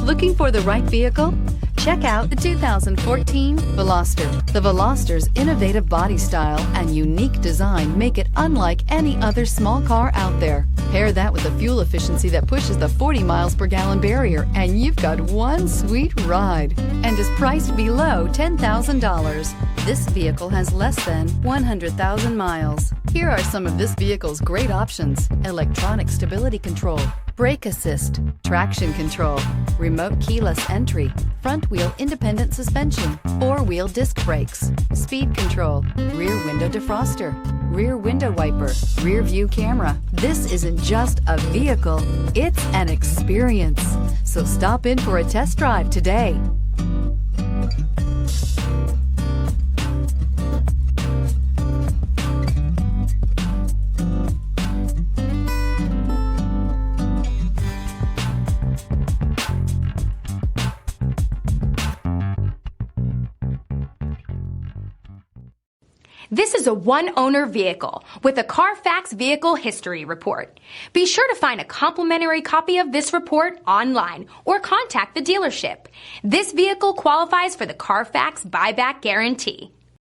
Looking for the right vehicle? Check out the 2014 Veloster. The Veloster's innovative body style and unique design make it unlike any other small car out there. Pair that with a fuel efficiency that pushes the 40 miles per gallon barrier, and you've got one sweet ride, and is priced below $10,000. This vehicle has less than 100,000 miles. Here are some of this vehicle's great options: electronic stability control, brake assist, traction control, remote keyless entry, front wheel independent suspension, four-wheel disc brakes, speed control, rear window defroster, rear window wiper, rear view camera. This isn't just a vehicle, it's an experience. So stop in for a test drive today. This is a one-owner vehicle with a Carfax Vehicle History Report. Be sure to find a complimentary copy of this report online or contact the dealership. This vehicle qualifies for the Carfax Buyback Guarantee.